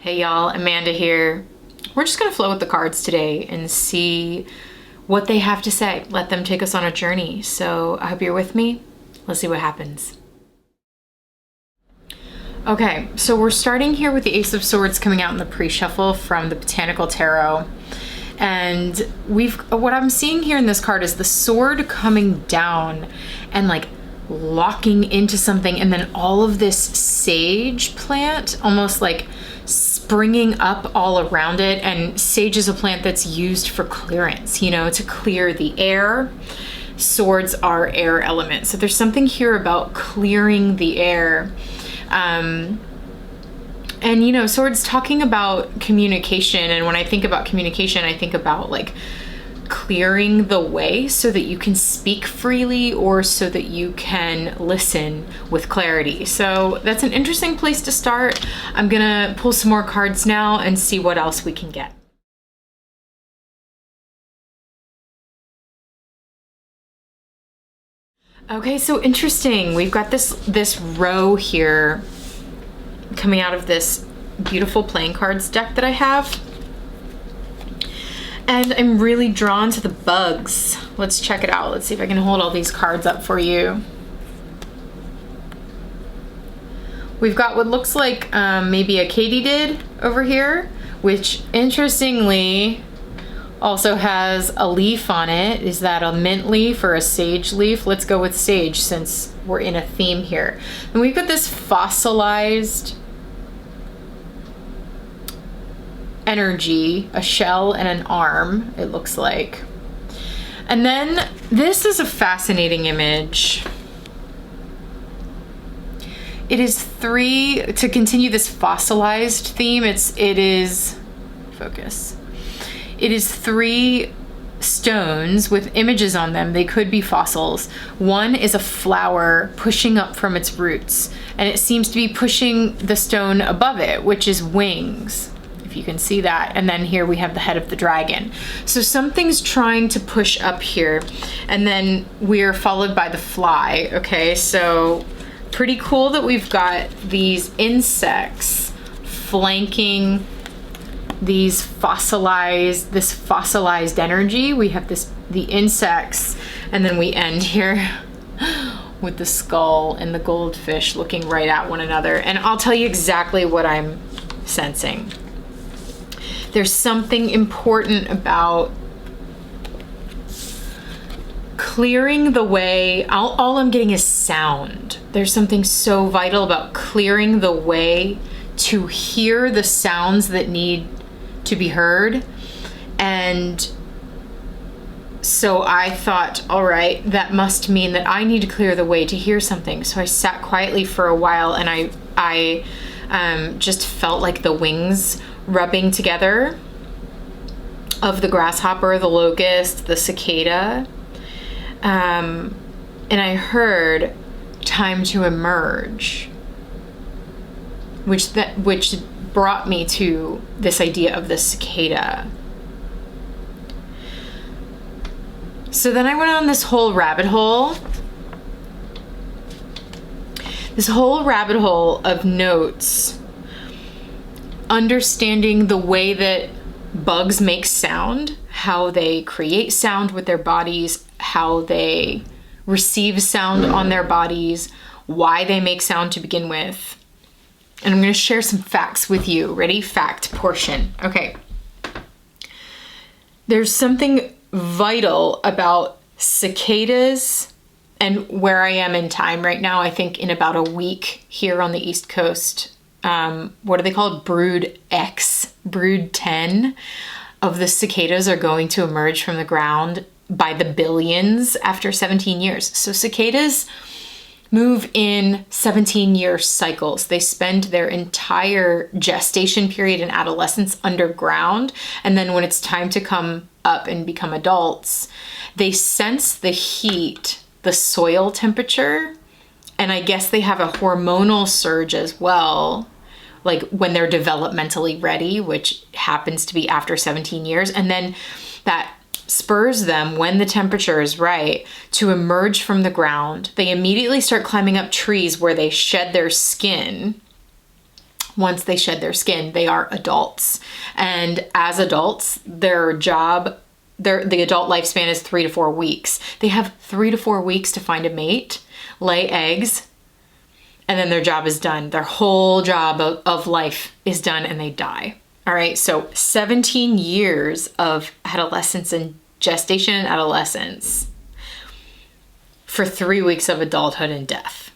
Hey y'all, Amanda here. We're just gonna flow with the cards today and see what they have to say. Let them take us on a journey. So I hope you're with me. Let's see what happens. Okay, so we're starting here with the Ace of Swords coming out in the pre-shuffle from the Botanical Tarot. And what I'm seeing here in this card is the sword coming down and like locking into something, and then all of this sage plant almost like springing up all around it. And sage is a plant that's used for clearance, to clear the air. Swords are air elements. So there's something here about clearing the air. And swords talking about communication. And when I think about communication, I think about like clearing the way so that you can speak freely or so that you can listen with clarity. So that's an interesting place to start. I'm gonna pull some more cards now and see what else we can get. Okay, so interesting. We've got this row here coming out of this beautiful playing cards deck that I have. And I'm really drawn to the bugs. Let's check it out. Let's see if I can hold all these cards up for you. We've got what looks like maybe a katydid over here, which interestingly also has a leaf on it. Is that a mint leaf or a sage leaf? Let's go with sage since we're in a theme here. And we've got this fossilized energy, a shell and an arm, it looks like. And then this is a fascinating image. It is to continue this fossilized theme, it is three stones with images on them. They could be fossils. One is a flower pushing up from its roots, and it seems to be pushing the stone above it, which is wings, if you can see that. And then here we have the head of the dragon. So something's trying to push up here, and then we're followed by the fly. Okay, so pretty cool that we've got these insects flanking this fossilized energy. We have the insects, and then we end here with the skull and the goldfish looking right at one another. And I'll tell you exactly what I'm sensing. There's something important about clearing the way. All I'm getting is sound. There's something so vital about clearing the way to hear the sounds that need to be heard. And so I thought, all right, that must mean that I need to clear the way to hear something. So I sat quietly for a while, and I just felt like the wings rubbing together of the grasshopper, the locust, the cicada. And I heard time to emerge, which brought me to this idea of the cicada. So then I went on this whole rabbit hole of notes, understanding the way that bugs make sound, how they create sound with their bodies, how they receive sound on their bodies, why they make sound to begin with. And I'm going to share some facts with you. Ready? Fact portion. Okay. There's something vital about cicadas and where I am in time right now. I think in about a week here on the East Coast, what are they called? Brood 10 of the cicadas are going to emerge from the ground by the billions after 17 years. So cicadas move in 17-year cycles. They spend their entire gestation period and adolescence underground. And then when it's time to come up and become adults, they sense the heat, the soil temperature, and I guess they have a hormonal surge as well, like when they're developmentally ready, which happens to be after 17 years. And then that spurs them, when the temperature is right, to emerge from the ground. They immediately start climbing up trees where they shed their skin, once they shed their skin, they are adults. And as adults, their job, the adult lifespan is 3 to 4 weeks. They have 3 to 4 weeks to find a mate, lay eggs, and then their job is done. Their whole job of life is done and they die. All right, so 17 years of adolescence and gestation and adolescence for 3 weeks of adulthood and death.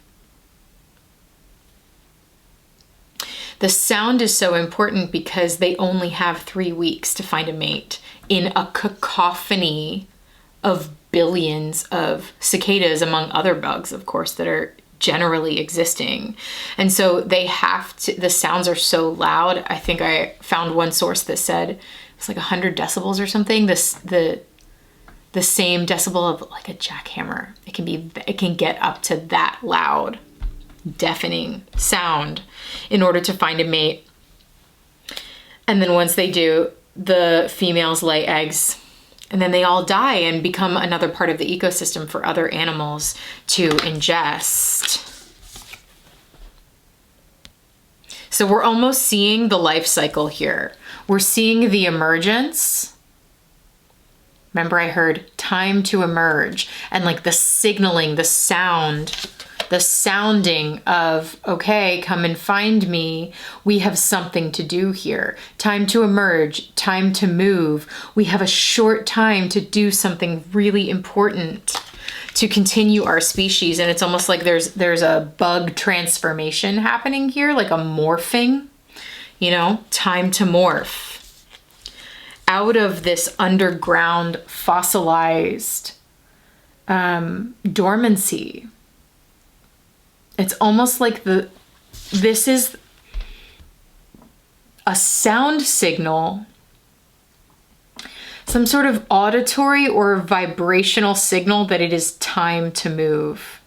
The sound is so important because they only have 3 weeks to find a mate in a cacophony of billions of cicadas, among other bugs, of course, that are generally existing. And so they have to, the sounds are so loud. I think I found one source that said it's like 100 decibels or something. The same decibel of like a jackhammer. It can get up to that loud, deafening sound in order to find a mate. And then once they do, the females lay eggs, and then they all die and become another part of the ecosystem for other animals to ingest. So we're almost seeing the life cycle here. We're seeing the emergence. Remember, I heard time to emerge, and like the signaling, the sound, the sounding of, okay, come and find me. We have something to do here. Time to emerge, time to move. We have a short time to do something really important to continue our species. And it's almost like there's a bug transformation happening here, like a morphing, time to morph out of this underground fossilized dormancy. It's almost like this is a sound signal, some sort of auditory or vibrational signal that it is time to move.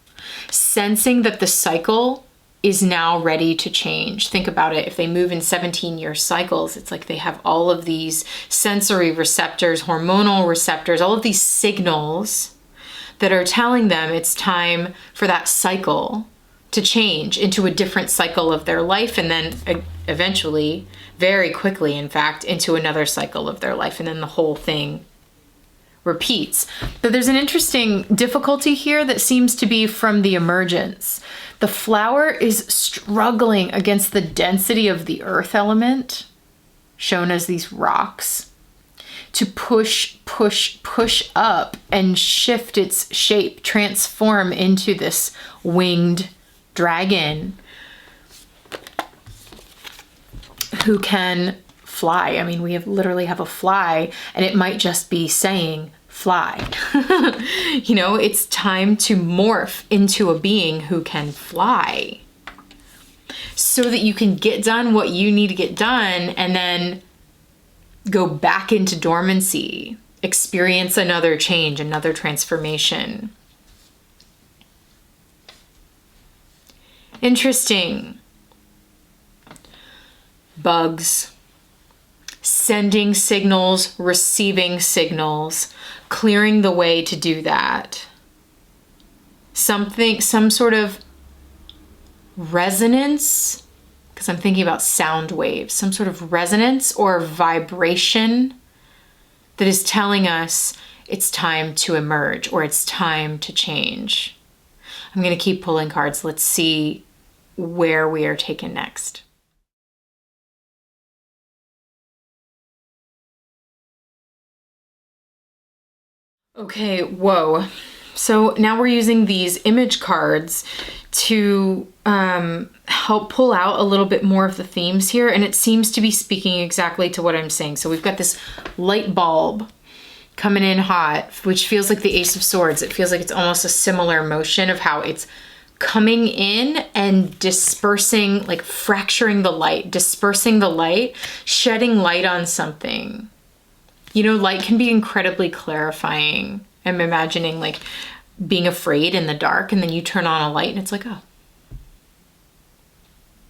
Sensing that the cycle is now ready to change. Think about it. If they move in 17-year cycles, it's like they have all of these sensory receptors, hormonal receptors, all of these signals that are telling them it's time for that cycle to change into a different cycle of their life, and then eventually, very quickly, in fact, into another cycle of their life, and then the whole thing repeats. But there's an interesting difficulty here that seems to be from the emergence. The flower is struggling against the density of the earth element, shown as these rocks, to push up and shift its shape, transform into this winged dragon who can fly. I mean, we literally have a fly, and it might just be saying fly. It's time to morph into a being who can fly so that you can get done what you need to get done and then go back into dormancy, experience another change, another transformation. Interesting. Bugs. Sending signals, receiving signals, clearing the way to do that. Some sort of resonance, because I'm thinking about sound waves, some sort of resonance or vibration that is telling us it's time to emerge or it's time to change. I'm going to keep pulling cards. Let's see where we are taken next. Okay, whoa. So now we're using these image cards to help pull out a little bit more of the themes here, and it seems to be speaking exactly to what I'm saying. So we've got this light bulb coming in hot, which feels like the Ace of Swords. It feels like it's almost a similar motion of how it's coming in and dispersing, like fracturing the light, dispersing the light, shedding light on something. Light can be incredibly clarifying. I'm imagining like being afraid in the dark, and then you turn on a light and it's like, oh.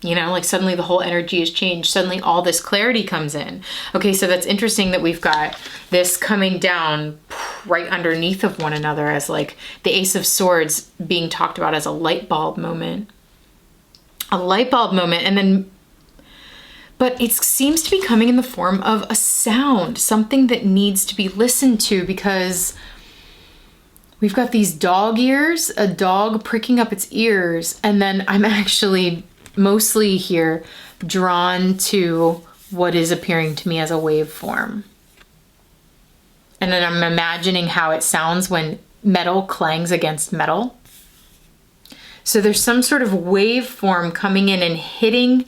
Like suddenly the whole energy has changed. Suddenly all this clarity comes in. Okay, so that's interesting that we've got this coming down right underneath of one another as like the Ace of Swords being talked about as a light bulb moment. A light bulb moment, and then but it seems to be coming in the form of a sound, something that needs to be listened to, because we've got these dog ears, a dog pricking up its ears, and then I'm actually mostly here drawn to what is appearing to me as a waveform. And then I'm imagining how it sounds when metal clangs against metal. So there's some sort of waveform coming in and hitting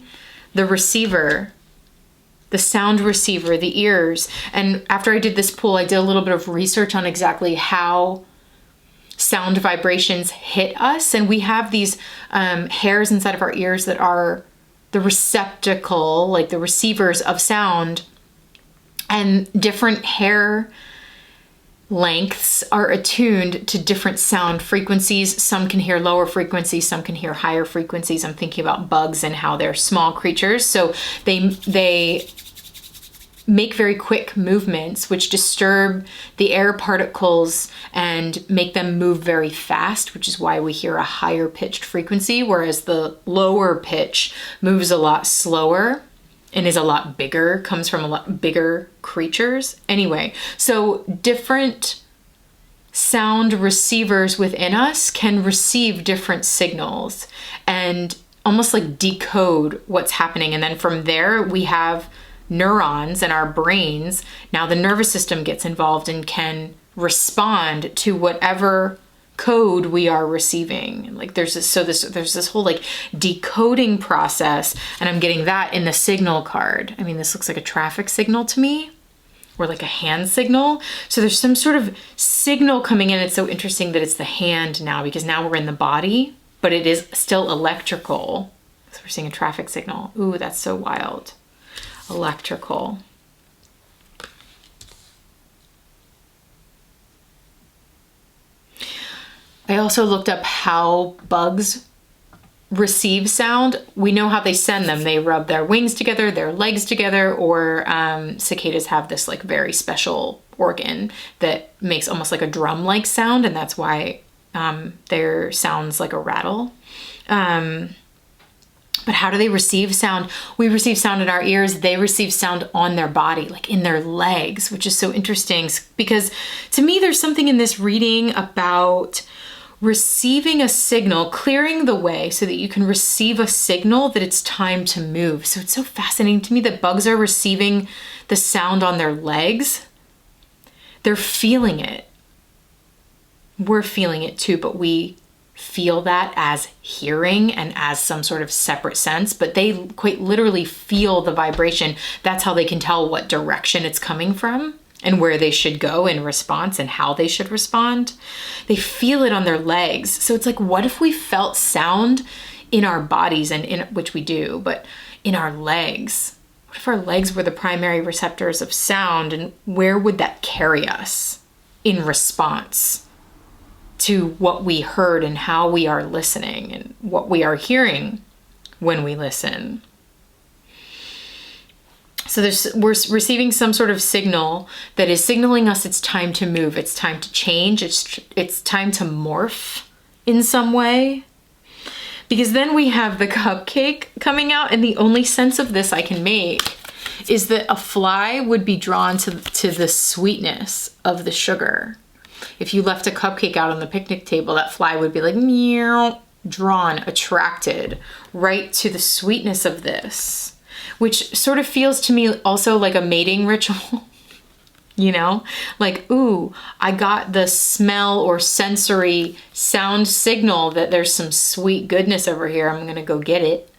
the receiver, the sound receiver, the ears. And after I did this pool, I did a little bit of research on exactly how sound vibrations hit us. And we have these hairs inside of our ears that are the receptacle, like the receivers of sound. And different hair lengths are attuned to different sound frequencies. Some can hear lower frequencies, some can hear higher frequencies. I'm thinking about bugs and how they're small creatures. So they make very quick movements, which disturb the air particles and make them move very fast, which is why we hear a higher pitched frequency, whereas the lower pitch moves a lot slower and is a lot bigger, comes from a lot bigger creatures. Anyway, so different sound receivers within us can receive different signals and almost like decode what's happening. And then from there, we have neurons in our brains. Now the nervous system gets involved and can respond to whatever code we are receiving. Like there's this whole like decoding process, and I'm getting that in the signal card. I mean, this looks like a traffic signal to me, or like a hand signal. So there's some sort of signal coming in. It's so interesting that it's the hand now, because now we're in the body, but it is still electrical. So we're seeing a traffic signal. Ooh, that's so wild. Electrical. I also looked up how bugs receive sound. We know how they send them. They rub their wings together, their legs together, or cicadas have this like very special organ that makes almost like a drum-like sound, and that's why their sounds like a rattle. But how do they receive sound? We receive sound in our ears. They receive sound on their body, like in their legs, which is so interesting, because to me, there's something in this reading about receiving a signal, clearing the way so that you can receive a signal that it's time to move. So it's so fascinating to me that bugs are receiving the sound on their legs. They're feeling it. We're feeling it too, but we feel that as hearing and as some sort of separate sense, but they quite literally feel the vibration. That's how they can tell what direction it's coming from and where they should go in response and how they should respond. They feel it on their legs. So it's like, what if we felt sound in our bodies, and in which we do, but in our legs? What if our legs were the primary receptors of sound, and where would that carry us in response to what we heard and how we are listening and what we are hearing when we listen? So we're receiving some sort of signal that is signaling us it's time to move, it's time to change, it's time to morph in some way. Because then we have the cupcake coming out, and the only sense of this I can make is that a fly would be drawn to the sweetness of the sugar. If you left a cupcake out on the picnic table, that fly would be like, meow, drawn, attracted right to the sweetness of this, which sort of feels to me also like a mating ritual, you know? Like, ooh, I got the smell or sensory sound signal that there's some sweet goodness over here. I'm gonna go get it.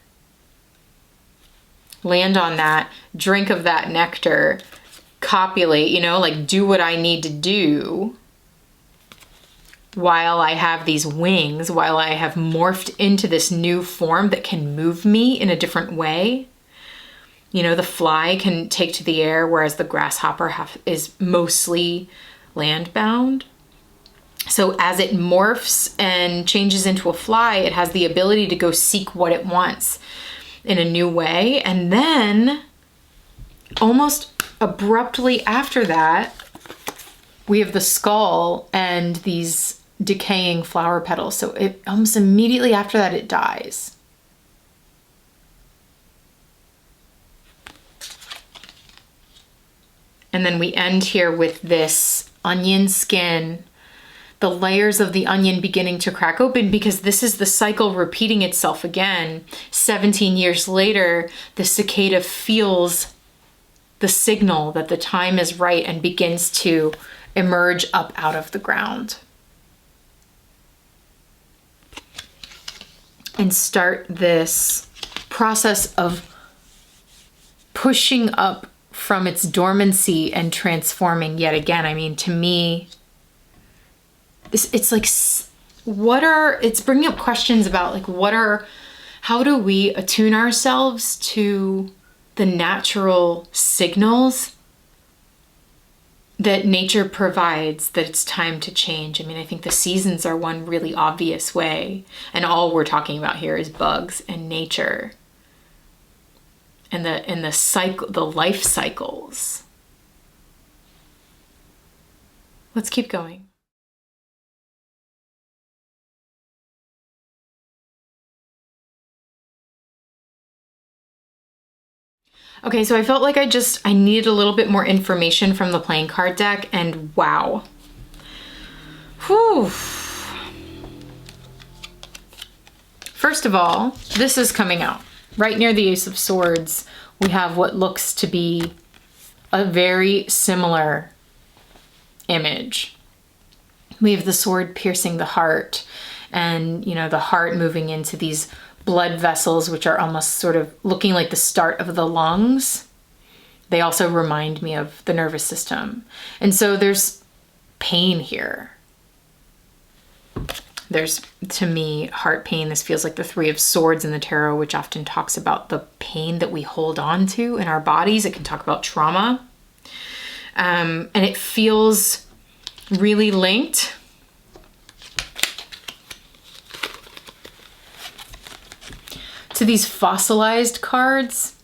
Land on that, drink of that nectar, copulate, you know, like do what I need to do while I have these wings, while I have morphed into this new form that can move me in a different way. You know, the fly can take to the air, whereas the grasshopper is mostly land-bound. So as it morphs and changes into a fly, it has the ability to go seek what it wants in a new way. And then almost abruptly after that, we have the skull and these decaying flower petals. So it almost immediately after that, it dies. And then we end here with this onion skin, the layers of the onion beginning to crack open, because this is the cycle repeating itself again. 17 years later, the cicada feels the signal that the time is right and begins to emerge up out of the ground and start this process of pushing up from its dormancy and transforming yet again. I mean, to me, it's like, it's bringing up questions about like, how do we attune ourselves to the natural signals that nature provides that it's time to change? I mean, I think the seasons are one really obvious way, and all we're talking about here is bugs and nature and the cycle, the life cycles. Let's keep going. Okay, so I felt like I needed a little bit more information from the playing card deck, and wow. Whew. First of all, this is coming out. Right near the Ace of Swords, we have what looks to be a very similar image. We have the sword piercing the heart, and, you know, the heart moving into these blood vessels, which are almost sort of looking like the start of the lungs. They also remind me of the nervous system. And so there's pain here. There's, to me, heart pain. This feels like the Three of Swords in the tarot, which often talks about the pain that we hold on to in our bodies. It can talk about trauma. And it feels really linked to these fossilized cards,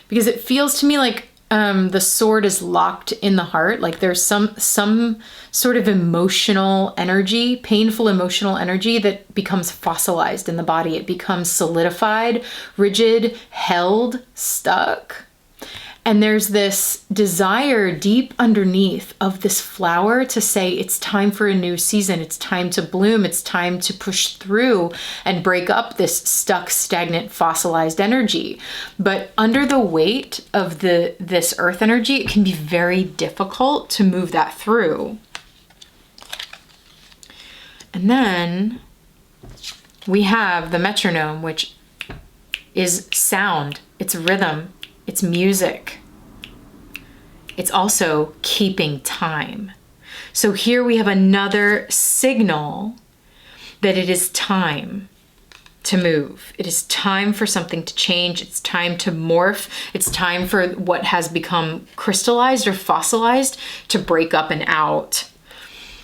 because it feels to me like the sword is locked in the heart. Like there's some sort of emotional energy, painful emotional energy that becomes fossilized in the body. It becomes solidified, rigid, held, stuck. And there's this desire deep underneath of this flower to say it's time for a new season. It's time to bloom. It's time to push through and break up this stuck, stagnant, fossilized energy. But under the weight of this earth energy, it can be very difficult to move that through. And then we have the metronome, which is sound, it's rhythm, it's music. It's also keeping time. So here we have another signal that it is time to move. It is time for something to change. It's time to morph. It's time for what has become crystallized or fossilized to break up and out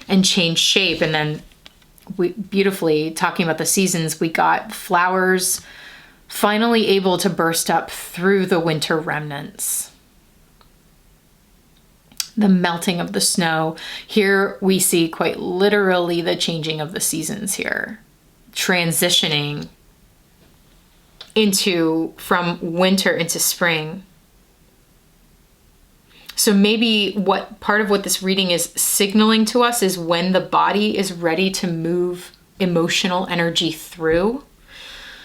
and change shape. And then we beautifully, talking about the seasons, we got flowers finally able to burst up through the winter remnants. The melting of the snow. Here we see quite literally the changing of the seasons here. Transitioning from winter into spring. So maybe part of what this reading is signaling to us is when the body is ready to move emotional energy through.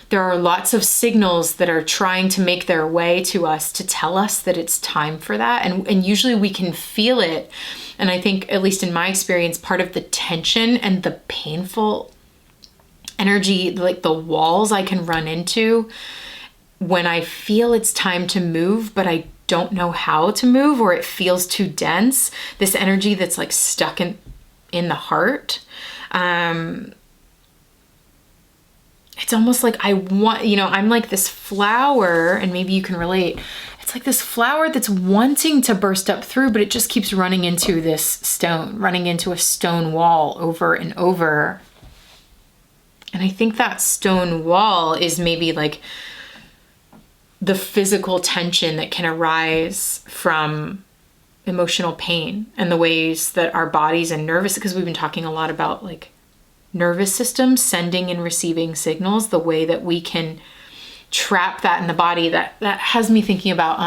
There are lots of signals that are trying to make their way to us to tell us that it's time for that. And usually we can feel it. And I think, at least in my experience, part of the tension and the painful energy, like the walls I can run into when I feel it's time to move, but I don't know how to move, or it feels too dense, this energy that's like stuck in the heart. It's almost like I'm like this flower, and maybe you can relate. It's like this flower that's wanting to burst up through, but it just keeps running into this stone, running into a stone wall over and over. And I think that stone wall is maybe like the physical tension that can arise from emotional pain and the ways that our bodies and nervous, because we've been talking a lot about like nervous system sending and receiving signals, the way that we can trap that in the body. That has me thinking about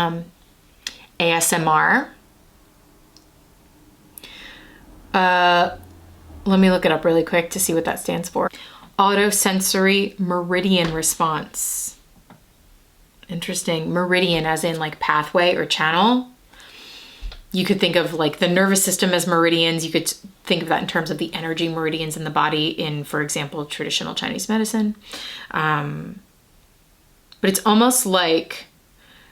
ASMR. Let me look it up really quick to see what that stands for. Autosensory meridian response. Interesting. Meridian as in like pathway or channel. You could think of like the nervous system as meridians. You could think of that in terms of the energy meridians in the body in, for example, traditional Chinese medicine. But it's almost like,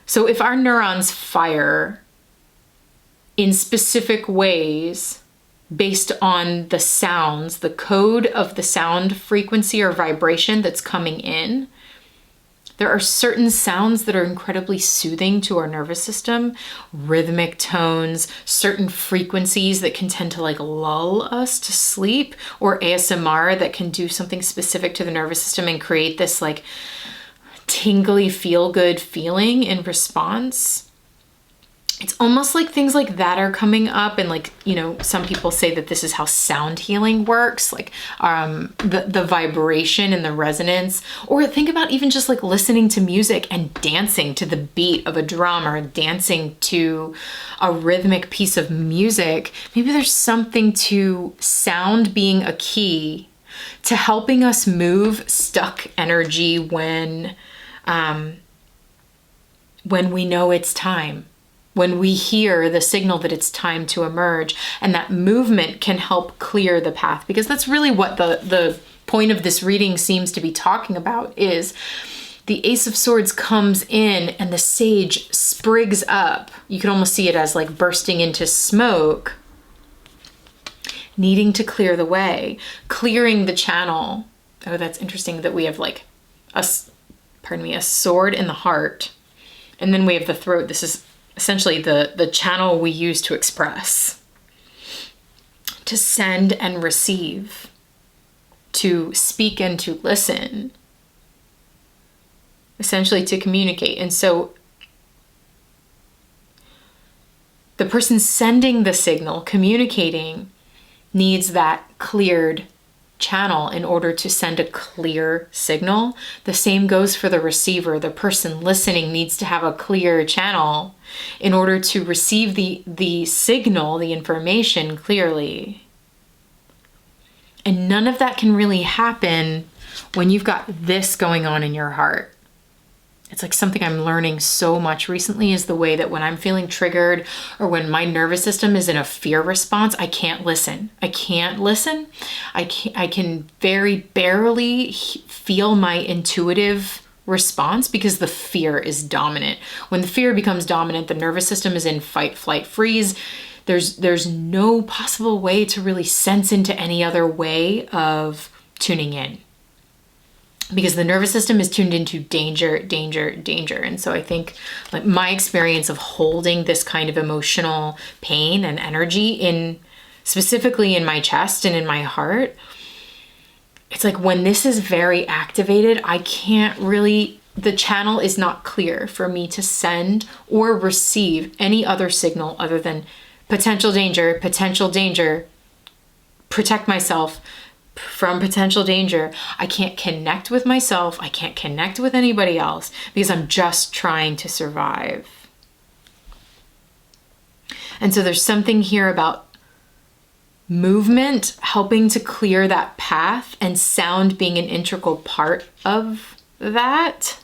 so if our neurons fire in specific ways based on the sounds, the code of the sound frequency or vibration that's coming in, there are certain sounds that are incredibly soothing to our nervous system, rhythmic tones, certain frequencies that can tend to like lull us to sleep, or ASMR that can do something specific to the nervous system and create this like tingly feel-good feeling in response. It's almost like things like that are coming up, and like, you know, some people say that this is how sound healing works, like the vibration and the resonance. Or think about even just like listening to music and dancing to the beat of a drum, or dancing to a rhythmic piece of music. Maybe there's something to sound being a key to helping us move stuck energy when we know it's time. When we hear the signal that it's time to emerge, and that movement can help clear the path, because that's really what the point of this reading seems to be talking about. Is the Ace of Swords comes in and the sage sprigs up. You can almost see it as like bursting into smoke, needing to clear the way, clearing the channel. Oh, that's interesting that we have like a sword in the heart, and then we have the throat. This is essentially the channel we use to express, to send and receive, to speak and to listen, essentially to communicate. And so the person sending the signal, communicating, needs that cleared channel in order to send a clear signal. The same goes for the receiver. The person listening needs to have a clear channel in order to receive the signal, the information clearly. And none of that can really happen when you've got this going on in your heart. It's like something I'm learning so much recently is the way that when I'm feeling triggered, or when my nervous system is in a fear response, I can't listen. I can very barely feel my intuitive response because the fear is dominant. When the fear becomes dominant, the nervous system is in fight, flight, freeze. There's no possible way to really sense into any other way of tuning in, because the nervous system is tuned into danger, danger, danger. And so I think like my experience of holding this kind of emotional pain and energy specifically in my chest and in my heart, it's like when this is very activated, I can't really, the channel is not clear for me to send or receive any other signal other than potential danger, protect myself from potential danger. I can't connect with myself. I can't connect with anybody else because I'm just trying to survive. And so there's something here about movement helping to clear that path, and sound being an integral part of that,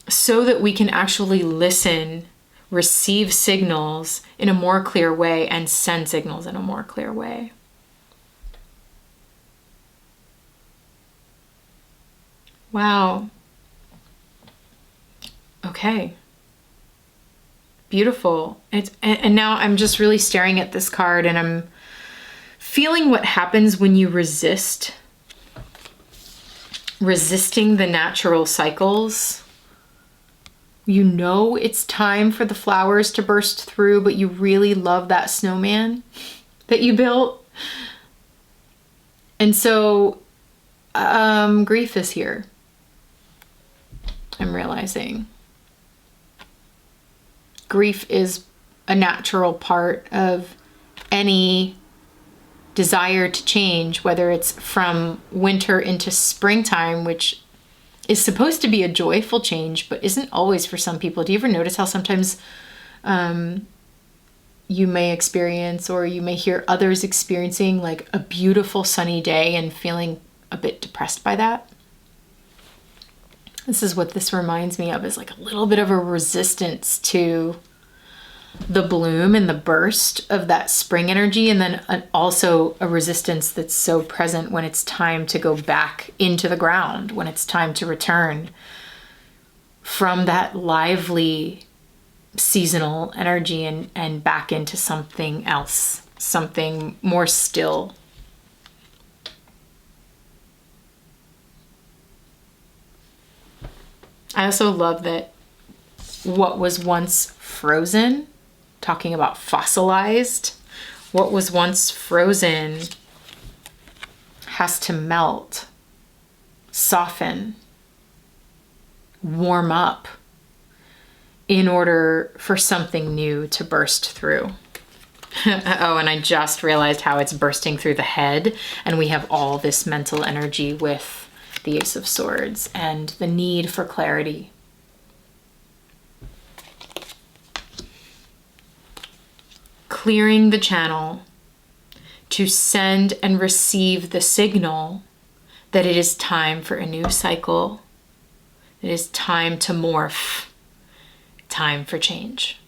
so that we can actually listen, receive signals in a more clear way, and send signals in a more clear way. Wow. Okay. Beautiful. And now I'm just really staring at this card, and I'm feeling what happens when you resisting the natural cycles. You know it's time for the flowers to burst through, but you really love that snowman that you built. And so grief is here, I'm realizing. Grief is a natural part of any desire to change, whether it's from winter into springtime, which is supposed to be a joyful change, but isn't always for some people. Do you ever notice how sometimes you may experience or you may hear others experiencing, like a beautiful sunny day and feeling a bit depressed by that. This is what this reminds me of, is like a little bit of a resistance to the bloom and the burst of that spring energy, and then also a resistance that's so present when it's time to go back into the ground, when it's time to return from that lively seasonal energy and back into something else, something more still. I also love that what was once frozen, talking about fossilized, what was once frozen has to melt, soften, warm up in order for something new to burst through. Oh, and I just realized how it's bursting through the head, and we have all this mental energy with the Ace of Swords and the need for clarity. Clearing the channel to send and receive the signal that it is time for a new cycle. It is time to morph, time for change.